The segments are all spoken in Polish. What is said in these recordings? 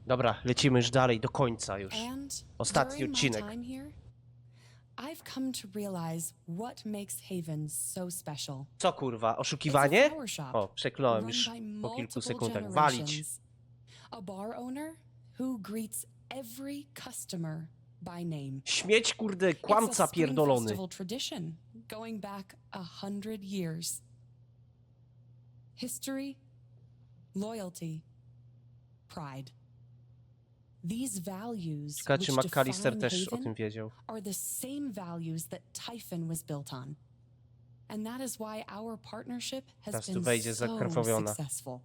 Dobra, lecimy już dalej, do końca już. Ostatni odcinek. I've come to realize what makes Havens so special. Co kurwa, oszukiwanie? O, przekląłem już po kilku sekundach. Walić. A bar owner who greets every customer by name. Śmieć kurde, kłamca pierdolony. It's a tradition going back 100 years. History, loyalty, pride. These values Ciekawe, czy which McAllister define też o Haven tym wiedział. are the same values that Typhon was built on. And that is why our partnership has Teraz tu been wejdzie so zakrwawiona. successful.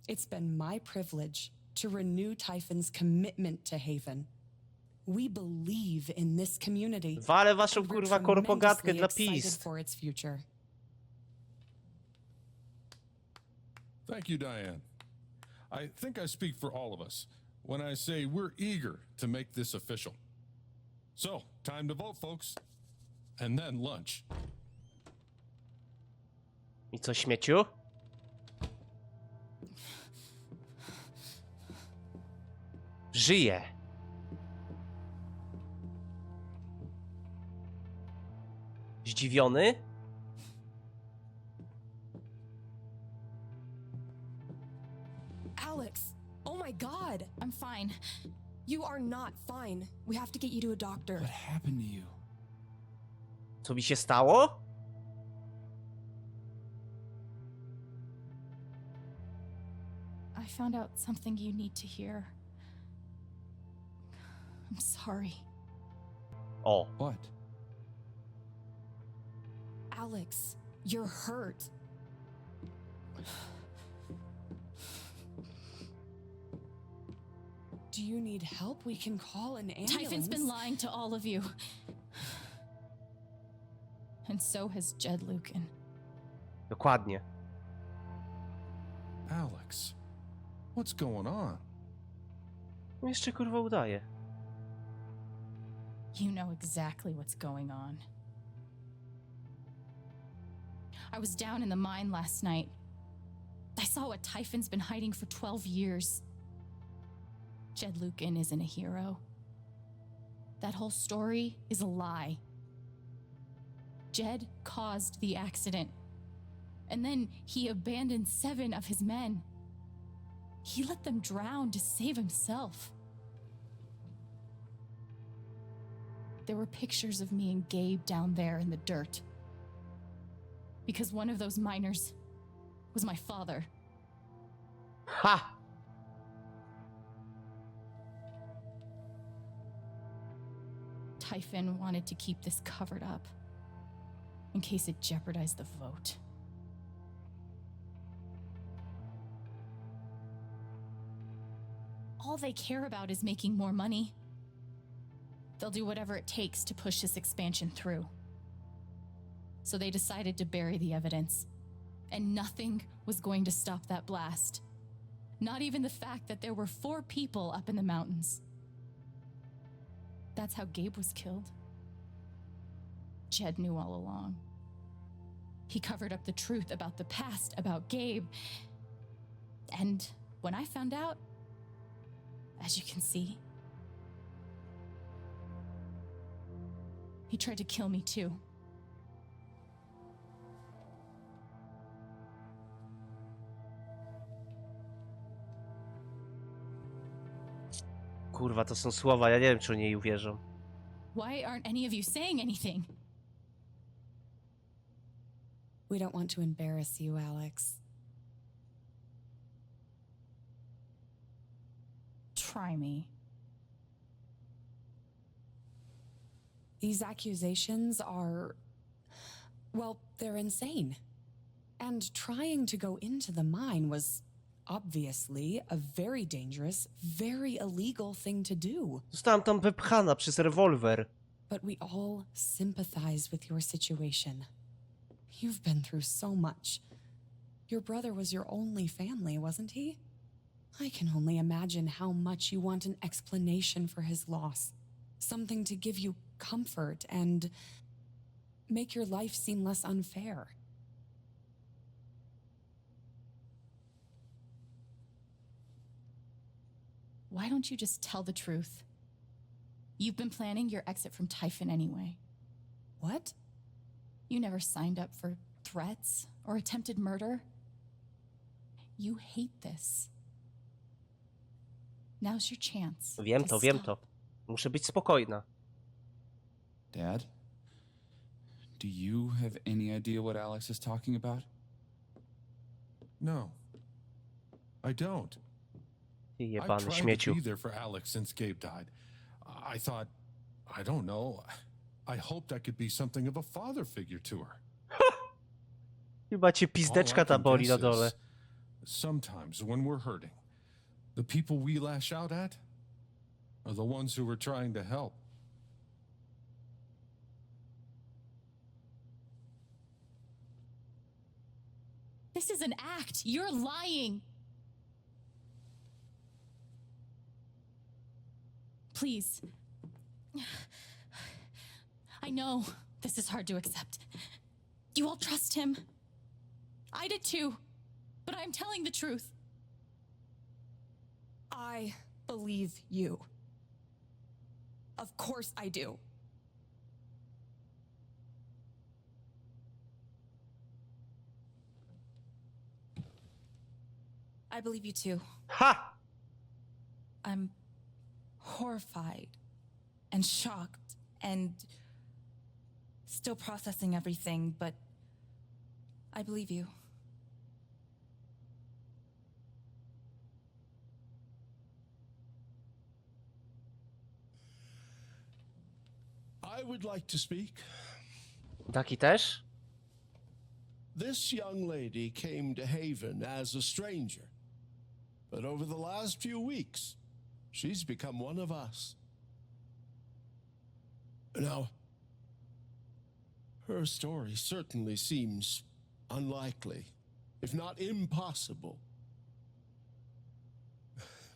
It's been my privilege to renew Typhon's commitment to Haven. We believe in this community. Walę waszą and we're kurwa korpogatkę dla tremendously excited PiS. for its future. Thank you, Diane. I think I speak for all of us when I say we're eager to make this official. So, time to vote, folks. And then lunch. I co, śmieciu? Żyje. Zdziwiony? Alex, oh my God, I'm fine. You are not fine. We have to get you to a doctor. What happened to you? Co mi się stało? I found out something you need to hear. I'm sorry. O. What? Alex, you're hurt. Do you need help? We can call an ambulance. Typhon's been lying to all of you. And so has Jed Lucan. Dokładnie. Alex, what's going on? Jeszcze kurwa udaje. You know exactly what's going on. I was down in the mine last night. I saw what Typhon's been hiding for 12 years. Jed Lucan isn't a hero. That whole story is a lie. Jed caused the accident. And then he abandoned 7 of his men. He let them drown to save himself. There were pictures of me and Gabe down there in the dirt. Because one of those miners was my father. Ha! Typhon wanted to keep this covered up in case it jeopardized the vote. All they care about is making more money. They'll do whatever it takes to push this expansion through. So they decided to bury the evidence. And nothing was going to stop that blast. Not even the fact that there were 4 people up in the mountains. That's how Gabe was killed. Jed knew all along. He covered up the truth about the past, about Gabe. And when I found out, as you can see, he tried to kill me too. Kurwa, to są słowa, ja nie wiem, czy oni jej uwierzą. Why aren't any of you saying anything? We don't want to embarrass you, Alex. Try me. These accusations are, well, they're insane. And trying to go into the mine was obviously a very dangerous, very illegal thing to do. Zostałam tam wypchana przez rewolwer. But we all sympathize with your situation. You've been through so much. Your brother was your only family, wasn't he? I can only imagine how much you want an explanation for his loss. Something to give you comfort and make your life seem less unfair. why don't you just tell the truth? You've been planning your exit from Typhon anyway. What? You never signed up for threats or attempted murder. You hate this. Now's your chance. Wiem to, wiem stop. to. Muszę być spokojna. Dad? Do you have any idea what Alex is talking about? No, I don't. Ty I've jebany tried śmieciu. to be there for Alex since Gabe died. I thought, I don't know, I hoped I could be something of a father figure to her. Chyba cię All I pizdeczka ta can boli na guess dole. is, sometimes when we're hurting, the people we lash out at are the ones who we're trying to help. This is an act. You're lying. Please. I know this is hard to accept. You all trust him. I did too. But I'm telling the truth. I believe you. Of course I do. I believe you too. Ha! I'm horrified and shocked and still processing everything, but I believe you. I would like to speak. Taki też? This young lady came to Haven as a stranger, but over the last few weeks, she's become one of us. Now, her story certainly seems unlikely, if not impossible.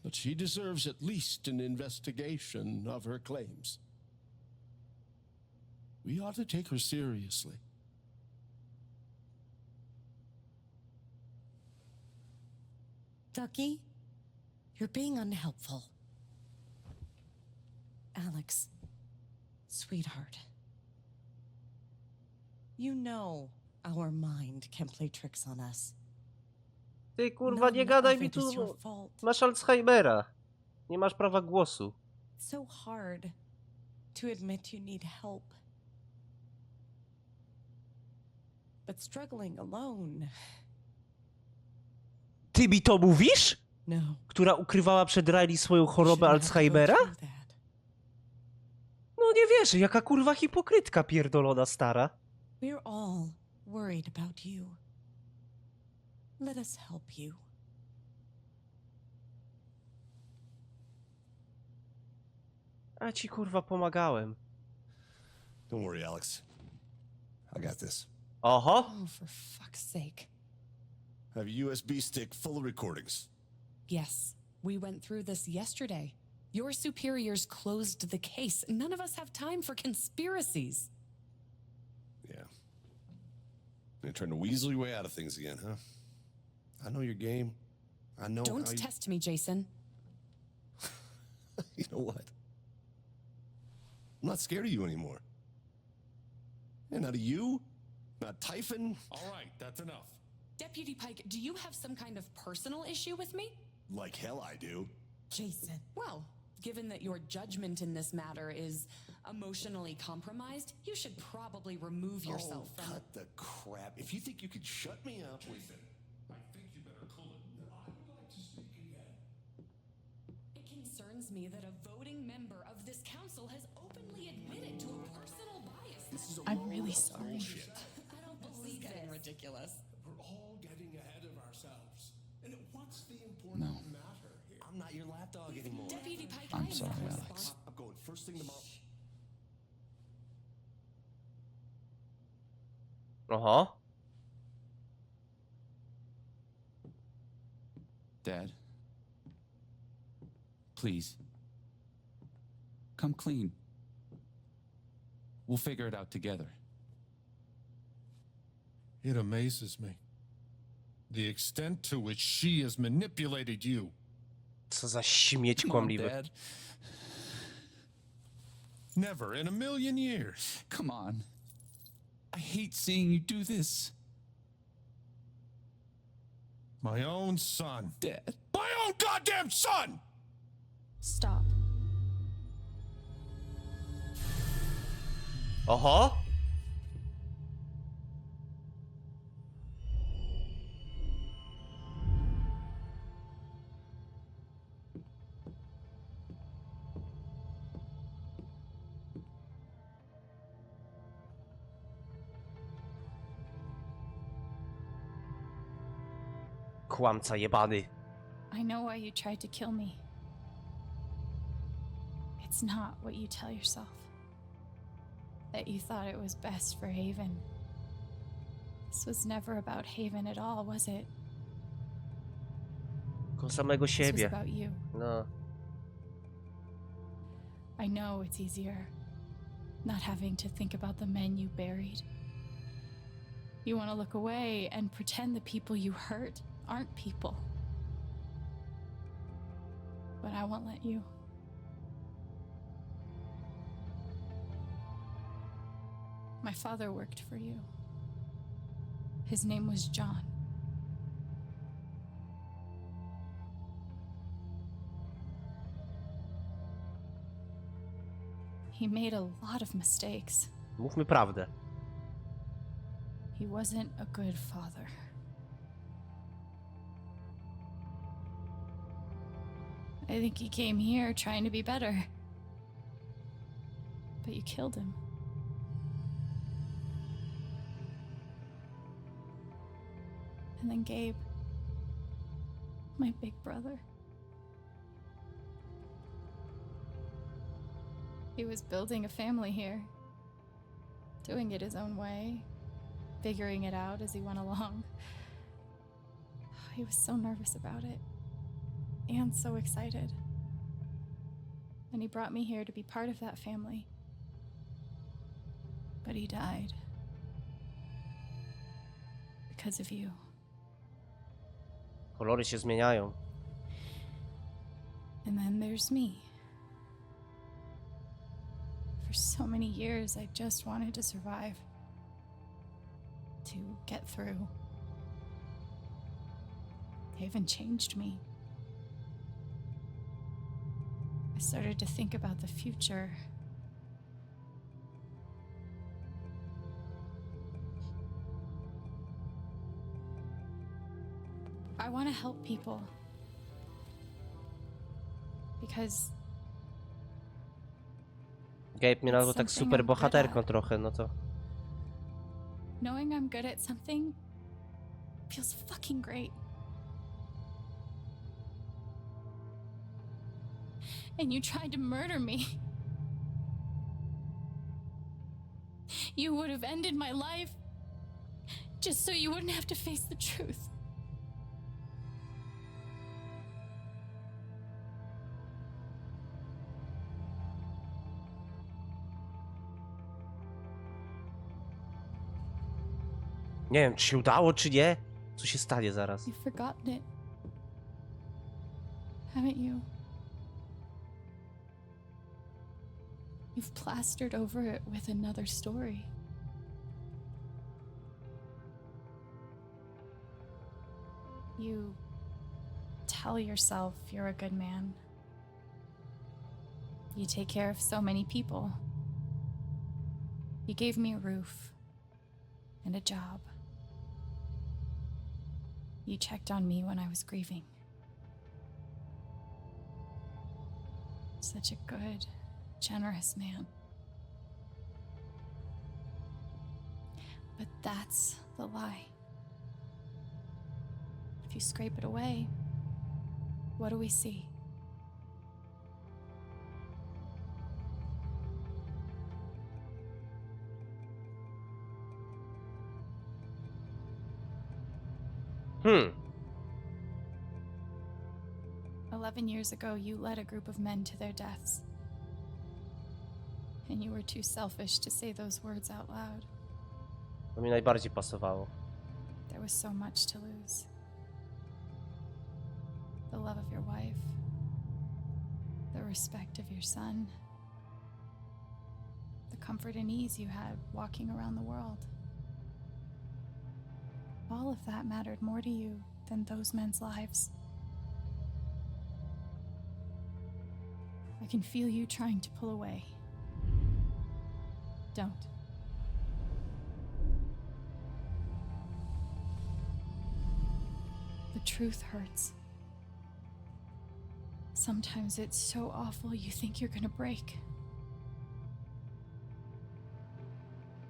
But she deserves at least an investigation of her claims. We ought to take her seriously. Ducky, you're being unhelpful. Alex, sweetheart. You know our mind can play tricks on us. Ty kurwa nie gadaj mi tu. Masz Alzheimera. Nie masz prawa głosu. It's so hard to admit you need help. But struggling alone. Ty mi to mówisz? No. Która ukrywała przed Riley swoją chorobę You shouldn't have to go Alzheimera? through that. No nie wierzę, jaka kurwa hipokrytka pierdolona stara. We're all worried about you. Let us help you. A ci kurwa pomagałem. Don't worry, Alex. I got this. Oho. Oh, for fuck's sake. I have a USB stick full of recordings. Yes, we went through this yesterday. Your superiors closed the case. None of us have time for conspiracies. Yeah. You're trying to weasel your way out of things again, huh? I know your game. I know Don't how you... test me, Jason. You know what? I'm not scared of you anymore. And not of you, not Typhon. All right, that's enough. Deputy Pike, do you have some kind of personal issue with me? Like hell I do. Jason. Well, given that your judgment in this matter is emotionally compromised, you should probably remove yourself from... Cut the crap. If you think you could shut me up with... I think you better cool it. I would like to speak again. It concerns me that a voting member of this council has openly admitted to a personal bias. I'm really sorry. I don't believe it. Ridiculous. We're all getting ahead of ourselves. And what's the important matter here? I'm not your lapdog anymore. Deputy Pike, I'm I am sorry, not Alex. responsible. I'm going first thing tomorrow. Oho. Dad? Please. Come clean. We'll figure it out together. It amazes me. The extent to which she has manipulated you. Co za śmieć Come on, kłamliwy. Dad. Never in a million years. Come on. I hate seeing you do this. My own son. Dad. My own goddamn son! Stop. Oho! Kłamca jebany. I know why you tried to kill me. It's not what you tell yourself. That you thought it was best for Haven. This was never about Haven at all, was it? Tylko samego This was siebie. about you. No. I know it's easier not having to think about the men you buried. You want to look away and pretend the people you hurt aren't people. But I won't let you. My father worked for you. His name was John. He made a lot of mistakes. Mówmy prawdę. He wasn't a good father. I think he came here trying to be better. But you killed him. And then Gabe, my big brother. He was building a family here, doing it his own way, figuring it out as he went along. He was so nervous about it, and so excited. And he brought me here to be part of that family. But he died. Because of you. Kolory się zmieniają. And then there's me. For so many years, I just wanted to survive. To get through. Haven changed me. I started to think about the future. I want to help people. Because Gabe mnie nazwał tak super bohaterką trochę, no to... knowing I'm good at something feels fucking great. And you tried to murder me. You would have ended my life just so you wouldn't have to face the truth. Nie wiem, czy się udało, czy nie. Co się stanie zaraz? You've forgotten it, haven't you? You've plastered over it with another story. You tell yourself you're a good man. You take care of so many people. You gave me a roof and a job. You checked on me when I was grieving. Such a good, generous man. But that's the lie. If you scrape it away, what do we see? Hmm. 11 years ago, you led a group of men to their deaths. And you were too selfish to say those words out loud. To mi najbardziej pasowało. There was so much to lose. The love of your wife, respect of your son, the comfort and ease you had walking around the world. All of that mattered more to you than those men's lives. I can feel you trying to pull away. Don't. The truth hurts. Sometimes it's so awful you think you're gonna break.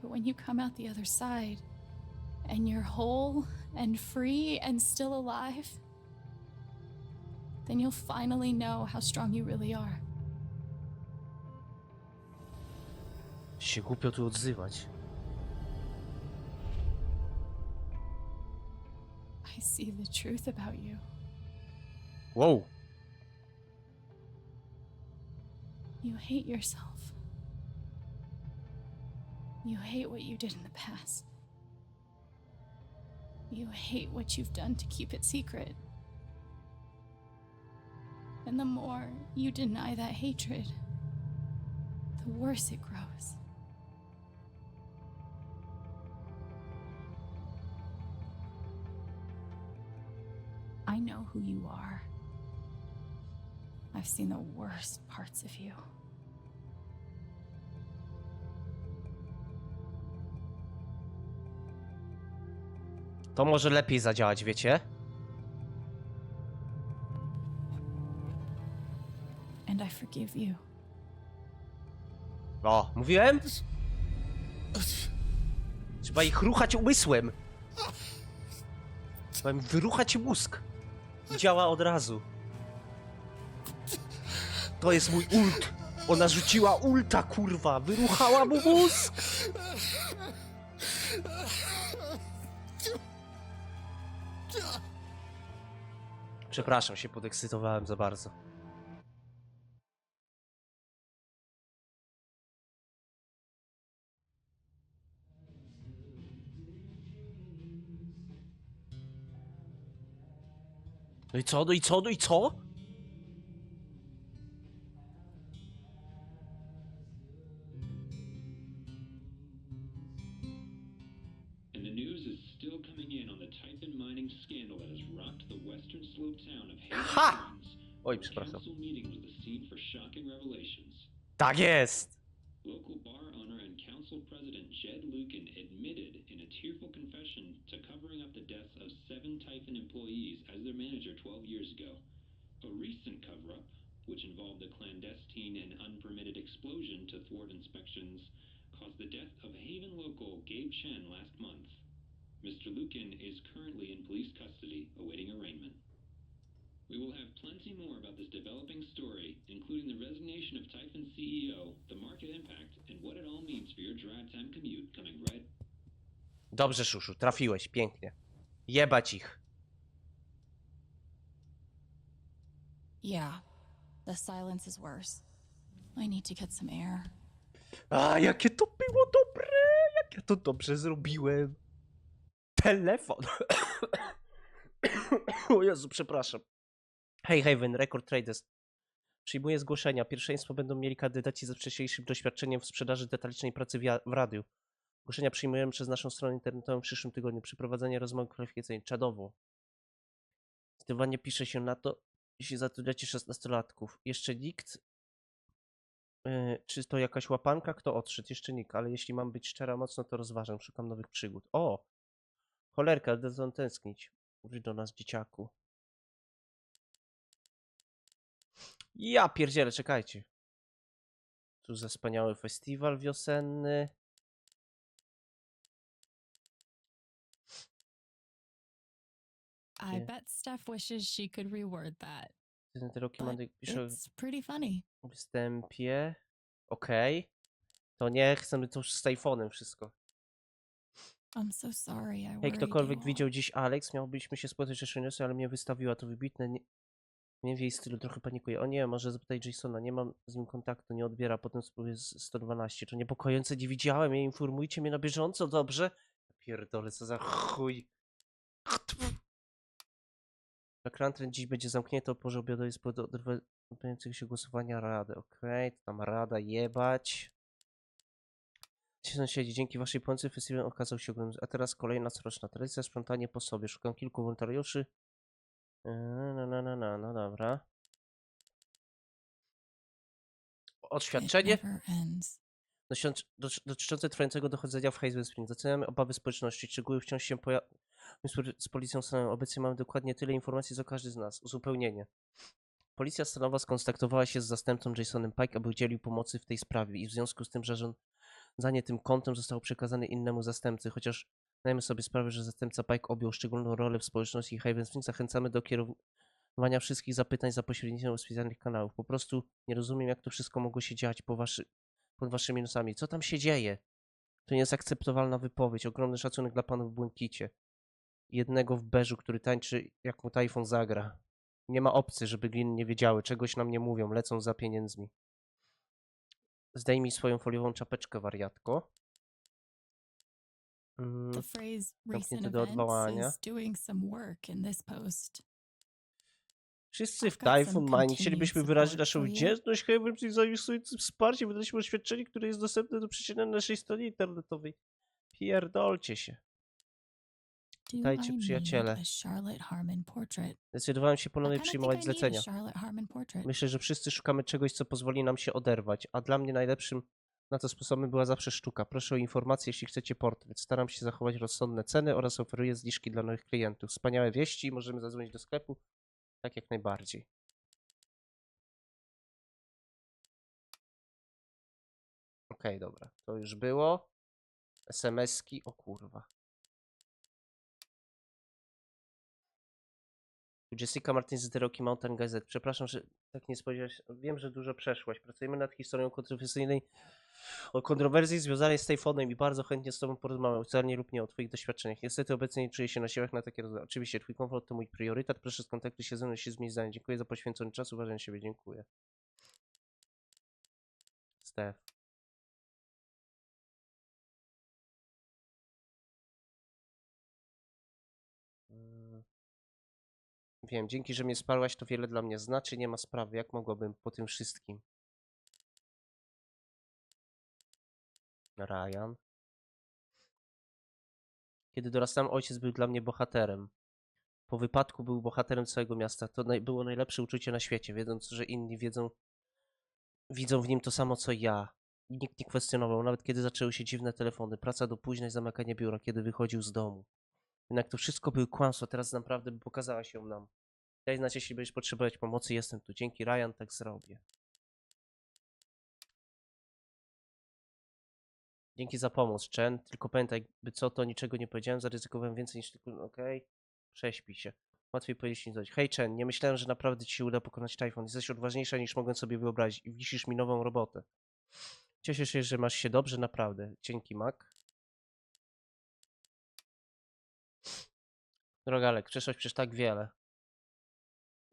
But when you come out the other side, and you're whole and free and still alive, then you'll finally know how strong you really are. Się głupio tu odzywać. I see the truth about you. Wow. You hate yourself. You hate what you did in the past. You hate what you've done to keep it secret. And the more you deny that hatred, the worse it grows. I know who you are. I've seen the worst parts of you. To może lepiej zadziałać, wiecie? And I forgive you. O, mówiłem? Trzeba ich ruchać umysłem. Trzeba im wyruchać mózg. Działa od razu. To jest mój ult. Ona rzuciła ulta, kurwa. Wyruchała mu mózg. Przepraszam, się podekscytowałem za bardzo. No i co? No i co? No i co? And the news is still coming in on the type-in mining scandal that has rocked the western slope town of Ha! Haven. Oj, przepraszam. Council meeting was the scene for shocking revelations. Tak jest! Local bar owner and council president Jed Lucan admitted in a tearful confession to covering up the deaths of 7 Typhon employees as their manager 12 years ago. A recent cover-up, which involved a clandestine and unpermitted explosion to thwart inspections, caused the death of Haven local Gabe Chen last month. Mr. Lucan is currently in police custody, awaiting arraignment. We will have plenty more about this developing story, including the resignation of Typhon CEO, the market impact, and what it all means for your drive time commute coming right. Dobrze, Szuszu, trafiłeś, pięknie. Jebać ich. Yeah, the silence is worse. I need to get some air. A, jakie to było dobre! Jak ja to dobrze zrobiłem. Telefon. O Jezu, przepraszam. Hej, Haven, Record Traders. Przyjmuję zgłoszenia. Pierwszeństwo będą mieli kandydaci ze wcześniejszym doświadczeniem w sprzedaży detalicznej pracy w radiu. Zgłoszenia przyjmujemy przez naszą stronę internetową w przyszłym tygodniu. Przeprowadzenie rozmowy kwalifikacyjnej. Czadowo. Zdecydowanie pisze się na to, jeśli zatrudniacie 16-latków. Jeszcze nikt? Czy to jakaś łapanka? Kto odszedł? Jeszcze nikt, ale jeśli mam być szczera mocno, to rozważam. Szukam nowych przygód. O! Cholerka, będę tęsknić. Mówi do nas, dzieciaku. Ja pierdzielę, czekajcie. Tu za wspaniały festiwal wiosenny. I bet Steph wishes she could reword that. But it's pretty funny. W występie. Okej. To nie, chcemy to już z iPhone'em wszystko. I'm so sorry, I Hej, worried ktokolwiek you widział dziś Alex, miałbyśmy się spotkać jeszcze niosę, ale mnie wystawiła, to wybitne. Nie w jej stylu, trochę panikuję. O nie, może zapytaj Jasona, nie mam z nim kontaktu, nie odbiera, potem spróbuję z 112. To niepokojące, nie widziałem, nie informujcie mnie na bieżąco, dobrze? Pierdolę, co za chuj. Ekran ten dziś będzie zamknięty o porze obiadowej z powodu odbywającego się głosowania rady. Okej, to tam rada jebać. Sąsiedzi, dzięki waszej pomocy festiwal okazał się ogromny. A teraz kolejna coroczna tradycja, sprzątanie po sobie. Szukam kilku wolontariuszy. No dobra. Oświadczenie dotyczące trwającego dochodzenia w Hazel Spring. Doceniamy obawy społeczności. Szczegóły wciąż się pojawiają. Z policją stanową. Obecnie mamy dokładnie tyle informacji, co każdy z nas. Uzupełnienie. Policja stanowa skontaktowała się z zastępcą Jasonem Pike, aby udzielił pomocy w tej sprawie i w związku z tym zarządzanie tym kontem zostało przekazane innemu zastępcy, chociaż zdajemy sobie sprawę, że zastępca Pike objął szczególną rolę w społeczności Haven Springs, zachęcamy do kierowania wszystkich zapytań za pośrednictwem specjalnych kanałów. Po prostu nie rozumiem, jak to wszystko mogło się dziać pod waszymi nosami. Co tam się dzieje? To nie jest akceptowalna wypowiedź. Ogromny szacunek dla panów w błękicie. Jednego w beżu, który tańczy, jak mu Tajfun zagra. Nie ma opcji, żeby gliny nie wiedziały. Czegoś nam nie mówią. Lecą za pieniędzmi. Zdejmij swoją foliową czapeczkę, wariatko. The phrase recent Zamknięty do odwołania. events is doing some work in this post. Wszyscy w I've got some Typhoon Mine continued chcielibyśmy wyrazić support naszą for you. wdzięczność chętnym zajmującym wsparcie. Wydaliśmy oświadczenie, które jest dostępne do przeczytania na naszej stronie internetowej. Pierdolcie się. Do Witajcie, I need przyjaciele. a Charlotte Harmon portrait? Zdecydowałem się I ponownie kinda think przyjmować I need a zlecenia. Charlotte Harmon portrait. Myślę, że wszyscy szukamy czegoś, co pozwoli nam się oderwać, a dla mnie najlepszym na to sposobem była zawsze sztuka. Proszę o informację, jeśli chcecie portret. Staram się zachować rozsądne ceny oraz oferuję zniżki dla nowych klientów. Wspaniałe wieści, możemy zadzwonić do sklepu. Tak jak najbardziej. Okej, dobra. To już było. SMS-ki. O kurwa. Jessica Martin z The Rocky Mountain Gazette. Przepraszam, że tak nie spodziewałaś. Wiem, że dużo przeszłaś. Pracujemy nad historią kontrowersyjnej o kontrowersji związanej z Typhonem i bardzo chętnie z tobą porozmawiam, oficjalnie lub nie, o twoich doświadczeniach. Niestety obecnie nie czuję się na siłach na takie rozmowy. Oczywiście twój komfort to mój priorytet. Proszę skontaktuj się ze mną, jeśli zmienisz zdanie. Dziękuję za poświęcony czas. Uważaj na siebie. Dziękuję. Steph. Wiem, dzięki, że mnie wsparłaś, to wiele dla mnie znaczy. Nie ma sprawy, jak mogłabym po tym wszystkim. Ryan. Kiedy dorastałem, ojciec był dla mnie bohaterem. Po wypadku był bohaterem całego miasta. To było najlepsze uczucie na świecie, wiedząc, że inni widzą w nim to samo, co ja. Nikt nie kwestionował, nawet kiedy zaczęły się dziwne telefony, praca do późnej, zamykanie biura, kiedy wychodził z domu. Jednak to wszystko były kłamstwa, teraz naprawdę by pokazała się nam. Daj znać, jeśli będziesz potrzebować pomocy, jestem tu. Dzięki, Ryan, tak zrobię. Dzięki za pomoc, Chen. Tylko pamiętaj, by co, to niczego nie powiedziałem, zaryzykowałem więcej niż tylko... Okej. Prześpij się. Łatwiej powiedzieć niż dojść. Hej, Chen, nie myślałem, że naprawdę ci się uda pokonać Typhoon. Jesteś odważniejsza niż mogłem sobie wyobrazić i wisisz mi nową robotę. Cieszę się, że masz się dobrze, naprawdę. Dzięki, Mac. Droga Alek, przeszłaś przecież tak wiele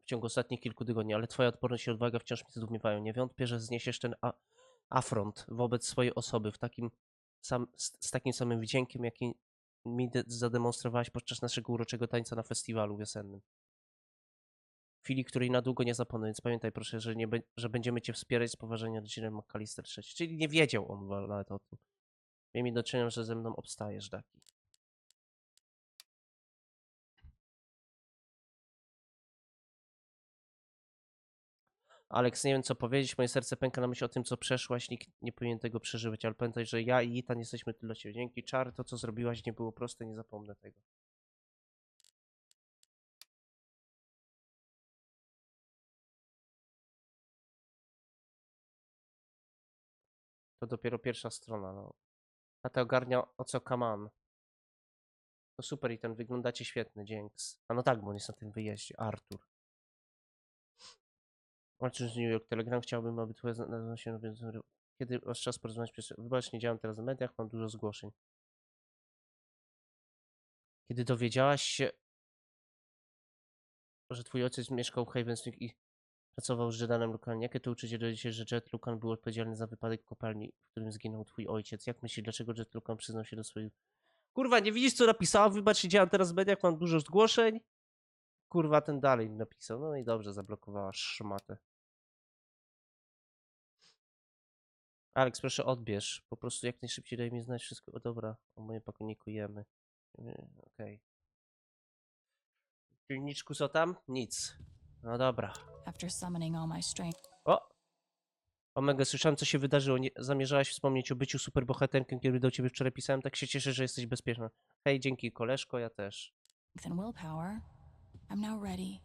w ciągu ostatnich kilku tygodni, ale twoja odporność i odwaga wciąż mnie zdumiewają. Nie wątpię, że zniesiesz ten afront wobec swojej osoby z takim samym wdziękiem, jaki mi zademonstrowałaś podczas naszego uroczego tańca na festiwalu wiosennym. Chwili, której na długo nie zapomnę, więc pamiętaj proszę, że będziemy cię wspierać z poważania rodziny McAllister III. Czyli nie wiedział on nawet o tym. Miej mi do czynienia, że ze mną obstajesz, Daki. Alex, nie wiem co powiedzieć, moje serce pęka na myśl o tym, co przeszłaś, nikt nie powinien tego przeżywać, ale pamiętaj, że ja i Ethan jesteśmy tu dla ciebie. Dzięki, Czar, to co zrobiłaś nie było proste, nie zapomnę tego. To dopiero pierwsza strona, no. A to ogarnia o co Kaman. To super i ten wyglądacie świetny, dzięks. A no tak, bo on jest na tym wyjeździe, Artur. Walczysz z New York Telegram, chciałbym, aby twoje nazwa się nawiązało. Kiedy masz czas porozmawiać przez... Wybacz, nie działam teraz w mediach, mam dużo zgłoszeń. Kiedy dowiedziałaś się, że twój ojciec mieszkał w Haven Springs i pracował z Jedanem lokalnie, jakie to uczucie dowiedzieć się, że Jet Lucan był odpowiedzialny za wypadek w kopalni, w którym zginął twój ojciec? Jak myślisz, dlaczego Jet Lucan przyznał się do swojej... Kurwa, nie widzisz co napisałam? Wybacz, nie działam teraz w mediach, mam dużo zgłoszeń. kurwa ten dalej napisał. No i dobrze, zablokowała szmatę. Alex, proszę odbierz. Po prostu jak najszybciej daj mi znać wszystko. O dobra, o moje pakonikujemy. Okej. W pilniczku co tam? Nic. No dobra. After summoning all my strength, O! Omega, słyszałem co się wydarzyło. Nie, zamierzałaś wspomnieć o byciu superbohaterkiem, kiedy do ciebie wczoraj pisałem. Tak się cieszę, że jesteś bezpieczna. Hej, dzięki koleżko, ja też. and willpower, I'm now ready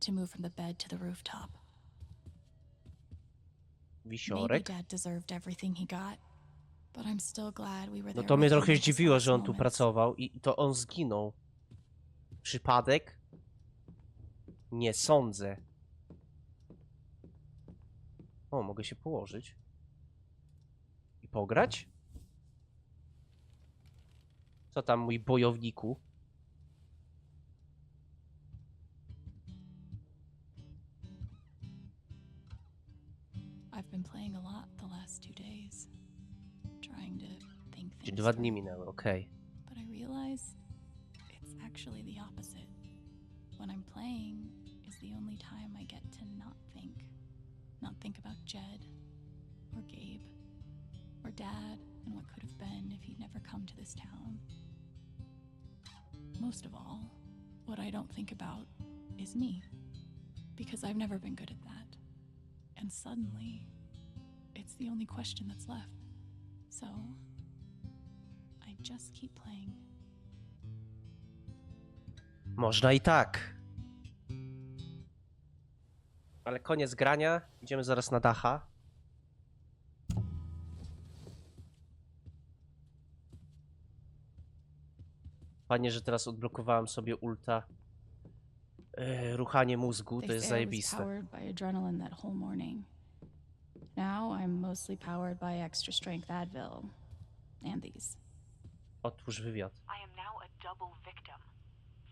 to move from the bed to the rooftop. Maybe Wisiorek. Dad deserved everything he got, but I'm still glad we were No there. to mnie with him trochę at his zdziwiło, last że on tu moments. pracował i to on zginął. Przypadek? Nie sądzę. O, mogę się położyć. I pograć? Co tam, mój bojowniku? I've been playing a lot the last 2 days, trying to think Czyli things 2 dni through. minęły, okej. But I realize it's actually the opposite. When I'm playing is the only time I get to not think. Not think about Jed, or Gabe, or Dad, and what could have been if he'd never come to this town. Most of all, what I don't think about is me, because I've never been good at that. And suddenly, it's the only question that's left. So, I just keep playing. Można i tak. Ale koniec grania. Idziemy zaraz na dacha. Fajnie, że teraz odblokowałem sobie ulta. Ruchanie mózgu, to They jest say I was zajebiste. powered by adrenaline that whole morning. Now I'm mostly powered by extra strength Advil and these. Otwórz wywiad. I am now a double victim.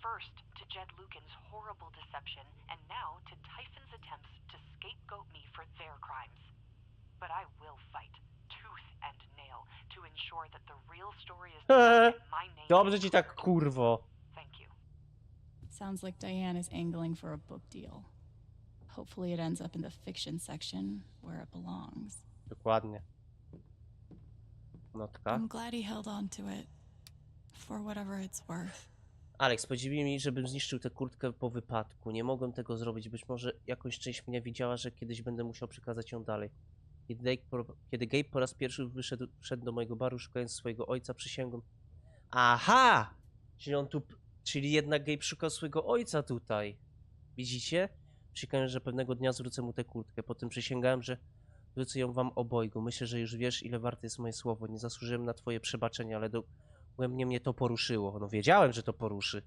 First to Jed Lucan's horrible deception, and now to Typhon's attempts to scapegoat me for their crimes. But I will fight, tooth and nail, to ensure that the real story is told and my name Dobrze is ci tak, kurwo. Thank you. Sounds like Diane is angling for a book deal. Hopefully it ends up in the fiction section where it belongs. Dokładnie. Notka. I'm glad he held on to it for whatever it's worth. Alex, podziwi mi, żebym zniszczył tę kurtkę po wypadku. Nie mogłem tego zrobić. Być może jakąś część mnie widziała, że kiedyś będę musiał przekazać ją dalej. Kiedy Gabe po raz pierwszy wszedł do mojego baru, szukając swojego ojca, przysięgłem. Aha! Czyli jednak Gabe szukał swojego ojca tutaj. Widzicie? Przysięgałem, że pewnego dnia zwrócę mu tę kurtkę. Potem przysięgałem, że zwrócę ją wam obojgu. Myślę, że już wiesz, ile warte jest moje słowo. Nie zasłużyłem na twoje przebaczenie, ale dogłębnie mnie to poruszyło. No wiedziałem, że to poruszy.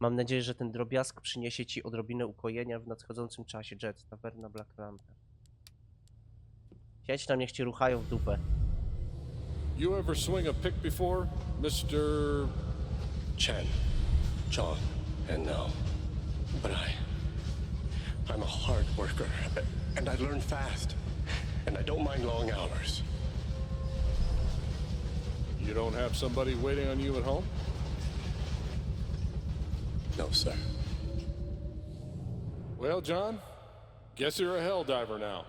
Mam nadzieję, że ten drobiazg przyniesie ci odrobinę ukojenia w nadchodzącym czasie. Jet, tawerna Black Lantern. Siedź tam, niech cię ruchają w dupę. You ever swing a pick before, Mr. Chen, John, and no. But I'm a hard worker, and I learn fast, and I don't mind long hours. You don't have somebody waiting on you at home? No, sir. Well, John, guess you're a hell diver now.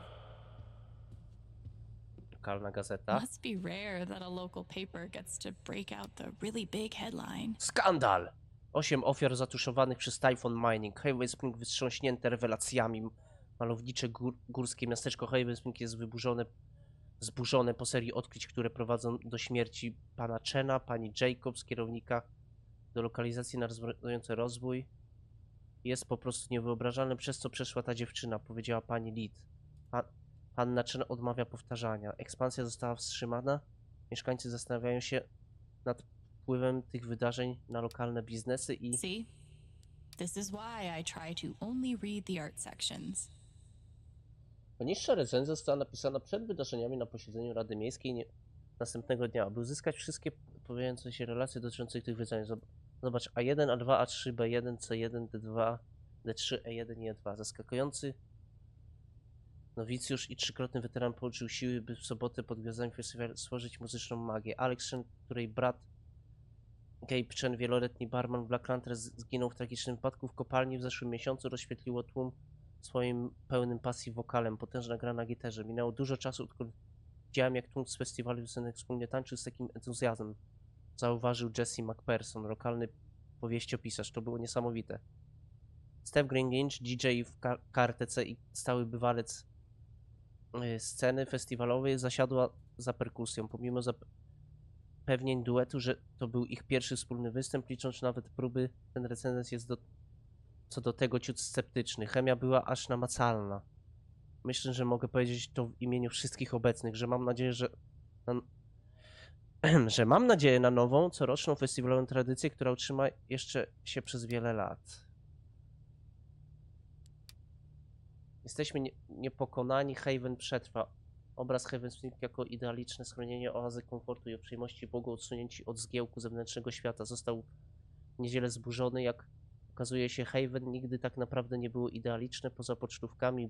Lokalna gazeta. Must be rare that a local paper gets to break out the really big headline. Skandal! 8 ofiar zatuszowanych przez Typhon Mining. Highway Spring wstrząśnięte rewelacjami. Malownicze górskie miasteczko Highway Spring jest zburzone po serii odkryć, które prowadzą do śmierci pana Chena, pani Jacobs, kierownika do lokalizacji narastający rozwój. Jest po prostu niewyobrażalne, przez co przeszła ta dziewczyna, powiedziała pani Lead. Panna Chen odmawia powtarzania. Ekspansja została wstrzymana. Mieszkańcy zastanawiają się nad wpływem tych wydarzeń na lokalne biznesy i... See? This is why I try to only read the art sections. Poniższa recenzja została napisana przed wydarzeniami na posiedzeniu Rady Miejskiej następnego dnia, aby uzyskać wszystkie pojawiające się relacje dotyczące tych wydarzeń. Zobacz A1, A2, A3, B1, C1, D2, D3, E1 i E2. Zaskakujący nowicjusz i trzykrotny weteran połączył siły, by w sobotę pod gwiazdami festiwalu stworzyć muzyczną magię. Chen, której brat Gabe Chen, wieloletni barman w Black Lantern, zginął w tragicznym wypadku w kopalni w zeszłym miesiącu. Rozświetliło tłum swoim pełnym pasji wokalem. Potężna gra na gitarze. Minęło dużo czasu, odkąd widziałem, jak tłum z festiwalu piosenek wspólnie tańczył z takim entuzjazmem. Zauważył Jesse McPherson, lokalny powieściopisarz. To było niesamowite. Steph Green, DJ w kartece i stały bywalec sceny festiwalowej, zasiadła za perkusją. Pomimo zapewnień duetu, że to był ich pierwszy wspólny występ, licząc nawet próby, ten recenzent jest co do tego ciut sceptyczny. Chemia była aż namacalna. Myślę, że mogę powiedzieć to w imieniu wszystkich obecnych, że mam nadzieję, że mam nadzieję na nową, coroczną festiwalową tradycję, która utrzyma jeszcze się przez wiele lat. Jesteśmy niepokonani, Haven przetrwa. Obraz Haven Smith jako idealiczne schronienie, oazy komfortu i uprzejmości Bogu, odsunięci od zgiełku zewnętrznego świata. Został w niedzielę zburzony. Jak okazuje się, Haven nigdy tak naprawdę nie było idealiczne, poza pocztówkami i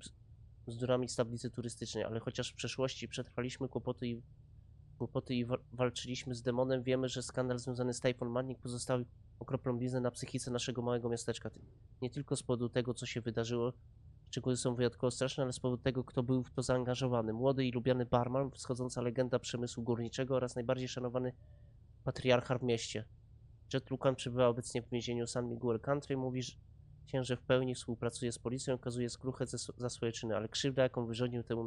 bzdurami z tablicy turystycznej, ale chociaż w przeszłości przetrwaliśmy kłopoty i walczyliśmy z demonem, wiemy, że skandal związany z Typhon Manning pozostawił okroplą bliznę na psychice naszego małego miasteczka. Nie tylko z powodu tego, co się wydarzyło, szczegóły są wyjątkowo straszne, ale z powodu tego, kto był w to zaangażowany. Młody i lubiany barman, wschodząca legenda przemysłu górniczego oraz najbardziej szanowany patriarcha w mieście. Jet Lucan przebywa obecnie w więzieniu San Miguel Country. Mówi że w pełni współpracuje z policją i okazuje skruchę za swoje czyny, ale krzywda, jaką wyrządził temu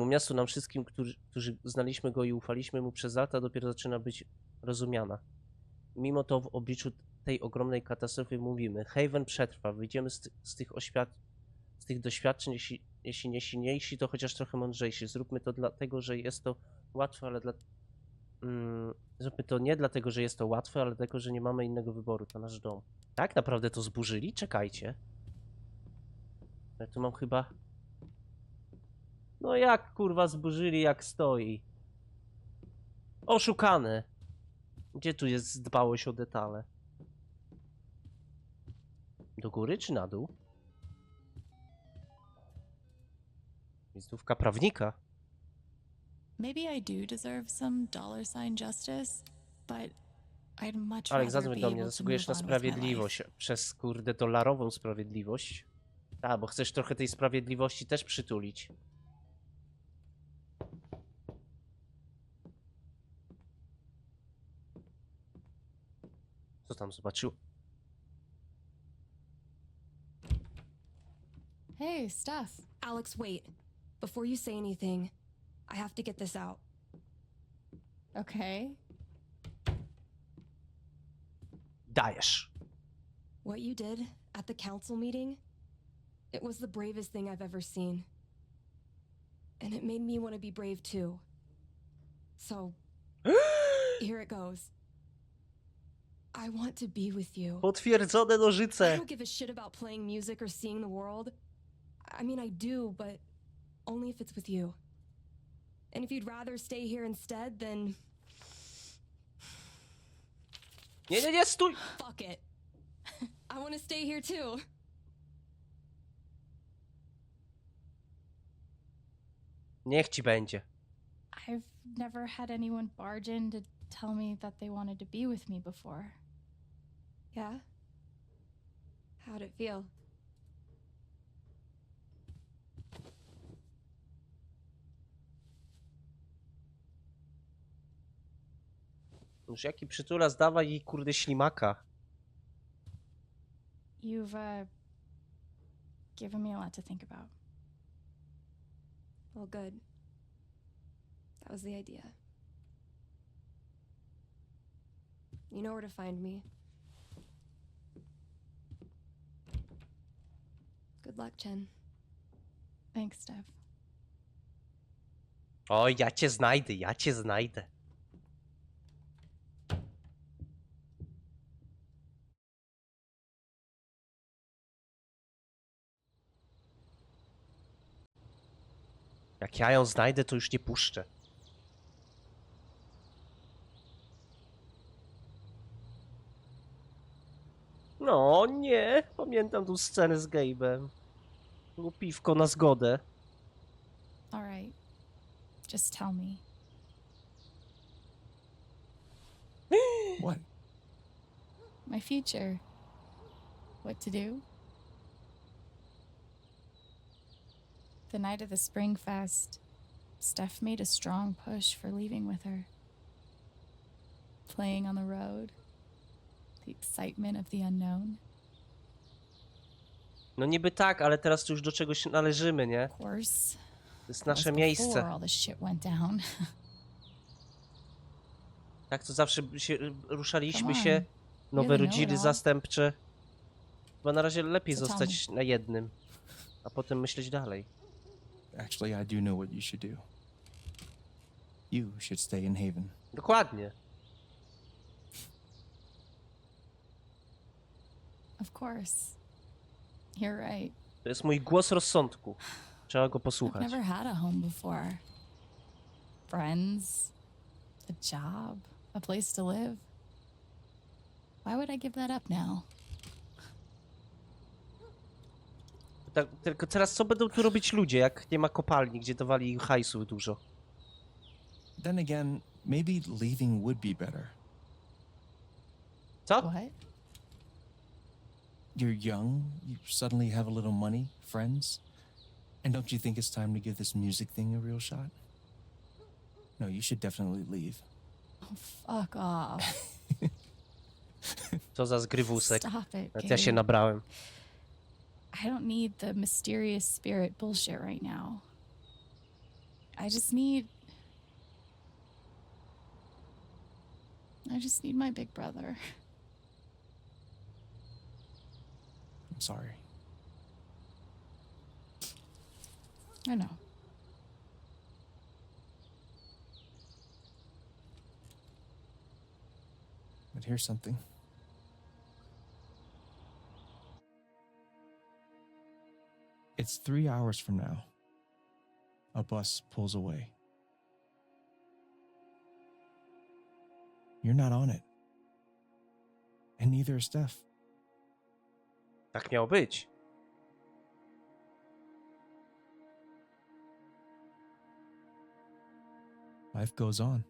miastu, nam wszystkim, którzy znaliśmy go i ufaliśmy mu przez lata, dopiero zaczyna być rozumiana. Mimo to w obliczu tej ogromnej katastrofy mówimy, Haven przetrwa, wyjdziemy z tych doświadczeń, jeśli nie silniejsi, to chociaż trochę mądrzejsi. Zróbmy to dlatego, że jest to łatwe, ale zróbmy to nie dlatego, że jest to łatwe, ale dlatego, że nie mamy innego wyboru. To nasz dom. Tak naprawdę to zburzyli? Czekajcie. Ja tu mam chyba... No jak kurwa zburzyli, jak stoi? Oszukane. Gdzie tu jest dbałość o detale? Do góry czy na dół? Wizytówka prawnika. Maybe I do deserve some $sign justice, but I'd much Alek, rather zadzwoń be do mnie, able to zasługujesz move na on with my sprawiedliwość. life. Przez kurde dolarową sprawiedliwość. Tak, bo chcesz trochę tej sprawiedliwości też przytulić. Co tam zobaczył? Hey, Steph. Alex, wait. Before you say anything, I have to get this out. Okay. Dajesz. What you did at the council meeting, it was the bravest thing I've ever seen. And it made me want to be brave too. So, here it goes. I want to be with you. Potwierdzone I nożyce. don't give a shit about playing music or seeing the world. I mean, I do, but only if it's with you. And if you'd rather stay here instead, then Nie, stój! fuck it. I want to stay here too. Niech ci będzie. I've never had anyone barge in to tell me that they wanted to be with me before. Yeah? How'd it feel? Już jaki przytula, zdawaj jej kurde ślimaka. You've given me a lot to think about. Well, good. That was the idea. You know where to find me. Good luck, Chen. Thanks, Steph. Oj, ja cię znajdę, ja cię znajdę. Jak ja ją znajdę, to już nie puszczę. No nie, pamiętam tą scenę z Gabe'em. Było piwko na zgodę. All right. Just tell me. What? My future. What to do? The night of the Spring Fest, Steph made a strong push for leaving with her. Playing on the road. The excitement of the unknown. No niby tak, ale teraz tu już do czegoś należymy, nie? Of course. To jest That was nasze before miejsce. all this shit went down. Tak to zawsze się, ruszaliśmy Come się, on. nowe Really know rodziny it all. zastępcze. Chyba na razie lepiej So tell zostać na jednym, a potem myśleć dalej. Actually, I do know what you should do. You should stay in Haven. Dokładnie. Of course. You're right. To jest mój głos rozsądku. Trzeba go I've posłuchać. never had a home before. Friends, a job, a place to live. Why would I give that up now? Tak, tylko teraz co będą tu robić ludzie, jak nie ma kopalni, gdzie dawali im hajsu dużo? Then again, maybe leaving would be better. Co? What? You're young, you suddenly have a little money, friends. And don't you think it's time to give this music thing a real shot? No, you should definitely leave. Oh, fuck off. Co za zgrywusek. Stop it, Nawet ja się Gabe. nabrałem. I don't need the mysterious spirit bullshit right now. I just need my big brother. I'm sorry. I know. But here's something. It's 3 hours from now. A bus pulls away. You're not on it. And neither is Steph. Tak miało być. Life goes on.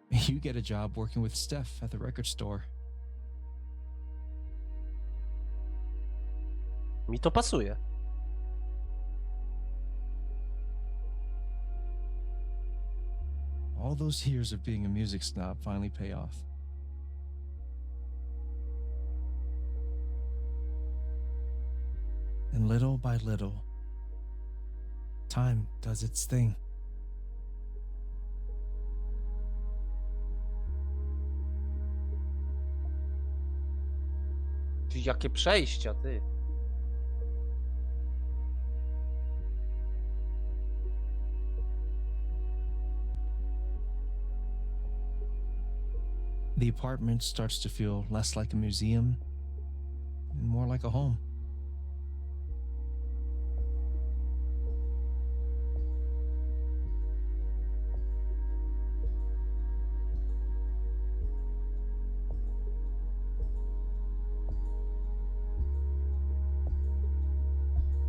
You get a job working with Steph at the record store. Mi to pasuje. All those years of being a music snob finally pay off. And little by little, time does its thing. Ty, jakie przejścia, ty. The apartment starts to feel less like a museum and more like a home.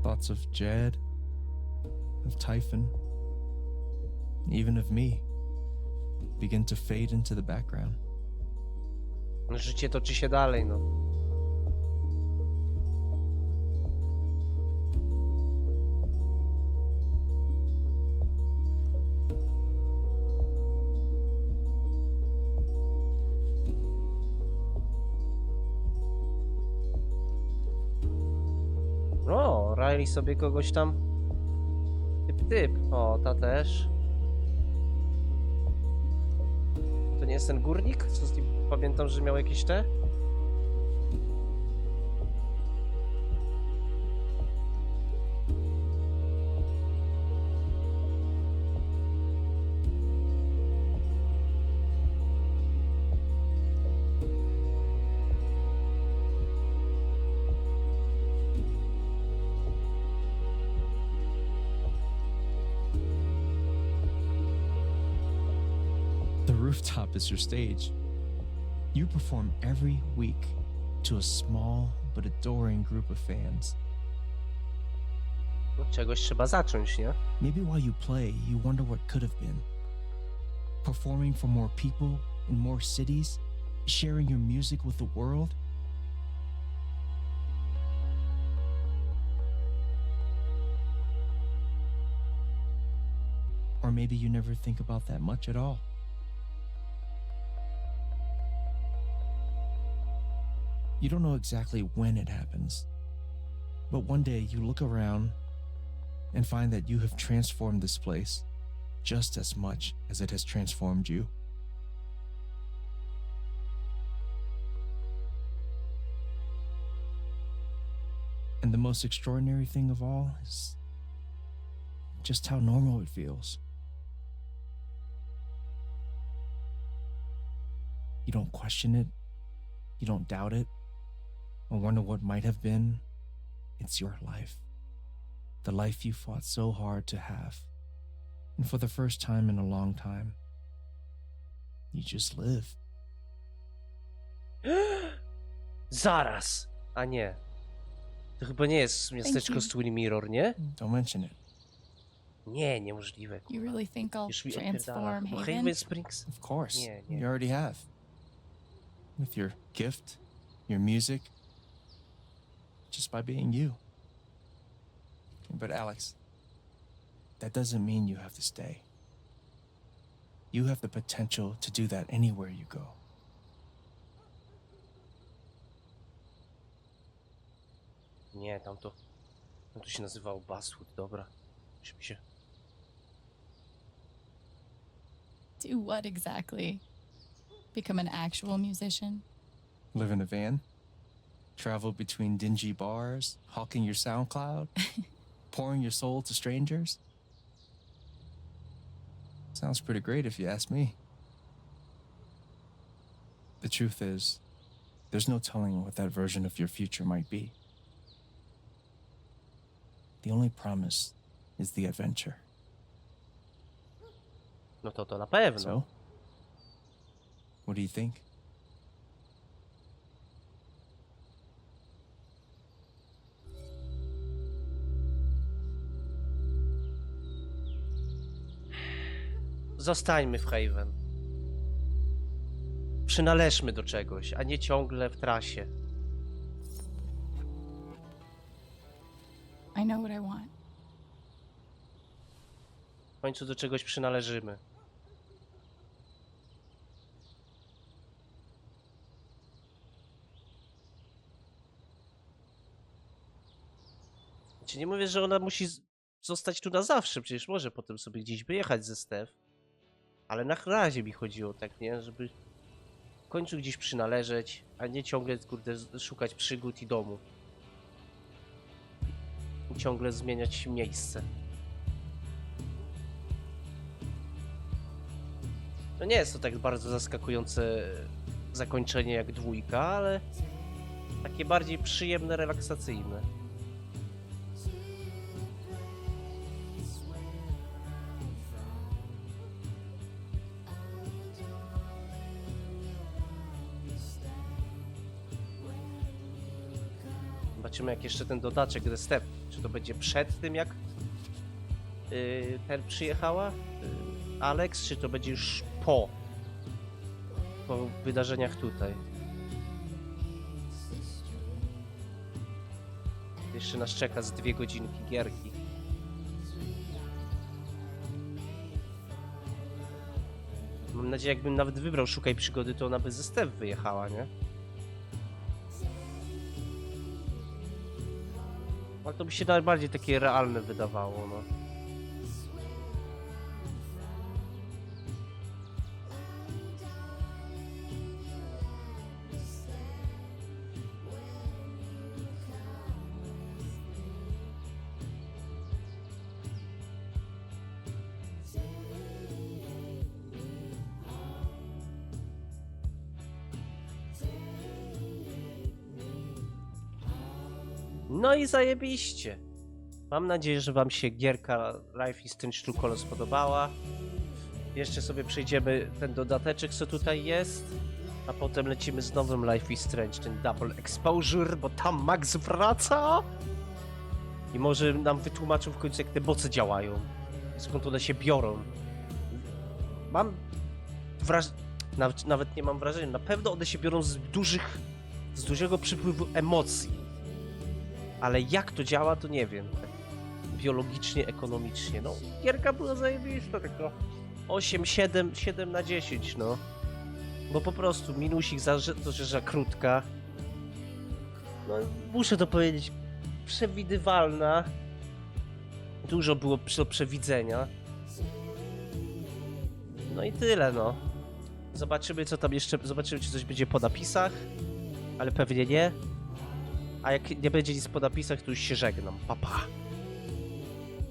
Thoughts of Jed, of Typhon, even of me begin to fade into the background. Życie toczy się dalej, no. O, Riley sobie kogoś tam... Typ. O, ta też. To nie jest ten górnik? Co z nim... Pamiętam, że miał jakieś te? The rooftop is your stage. You perform every week to a small but adoring group of fans. Od czegoś trzeba zacząć, nie? Maybe while you play, you wonder what could have been. Performing for more people in more cities, sharing your music with the world. Or maybe you never think about that much at all. You don't know exactly when it happens, but one day you look around and find that you have transformed this place just as much as it has transformed you. And the most extraordinary thing of all is just how normal it feels. You don't question it, you don't doubt it, or wonder what might have been. It's your life. The life you fought so hard to have. And for the first time in a long time, you just live. Zaraz! A nie. To chyba nie jest miasteczko you. z Twin Mirror, nie? Don't mention it. Nie, niemożliwe. You really think I'll Już mi odpierdala. transform Bo Haven? Haven Springs? Of course, Nie, you nie. already have. With your gift, your music, just by being you. But Alex, that doesn't mean you have to stay. You have the potential to do that anywhere you go. Nie, tamto się nazywało Basswood, dobra. Już mi się... Do what exactly? Become an actual musician? Live in a van, travel between dingy bars, hawking your SoundCloud, pouring your soul to strangers. Sounds pretty great if you ask me. The truth is, there's no telling what that version of your future might be. The only promise is the adventure. No to na pewno. So, what do you think? Zostańmy w Haven. Przynależmy do czegoś, a nie ciągle w trasie. I know what I want. W końcu do czegoś przynależymy. Znaczy nie mówię, że ona musi zostać tu na zawsze, przecież może potem sobie gdzieś wyjechać ze Steph. Ale na razie mi chodziło tak, nie? Żeby w końcu gdzieś przynależeć, a nie ciągle, kurde, szukać przygód i domu. I ciągle zmieniać miejsce. No nie jest to tak bardzo zaskakujące zakończenie jak 2, ale takie bardziej przyjemne, relaksacyjne. Zobaczymy jak jeszcze ten dodatek The Step, czy to będzie przed tym jak ten przyjechała Alex, czy to będzie już po wydarzeniach tutaj. Jeszcze nas czeka z 2 godzinki gierki. Mam nadzieję, jakbym nawet wybrał Szukaj Przygody, to ona by ze Steph wyjechała, nie? Ale to by się najbardziej takie realne wydawało, no. No i zajebiście. Mam nadzieję, że wam się gierka Life is Strange True Color spodobała. Jeszcze sobie przejdziemy ten dodateczek, co tutaj jest. A potem lecimy z nowym Life is Strange, ten Double Exposure, bo tam Max wraca. I może nam wytłumaczą w końcu, jak te moce działają. Skąd one się biorą. Mam wrażenie, nawet nie mam wrażenia, na pewno one się biorą z dużego przypływu emocji. Ale jak to działa, to nie wiem. Tak biologicznie, ekonomicznie, no. Gierka była zajebista, tylko 8, 7 na 10, no. Bo po prostu minusik za to, że za krótka. No, muszę to powiedzieć, przewidywalna. Dużo było do przewidzenia. No i tyle, no. Zobaczymy, co tam jeszcze, zobaczymy, czy coś będzie po napisach. Ale pewnie nie. A jak nie będzie nic po napisach, to już się żegnam. Pa, pa.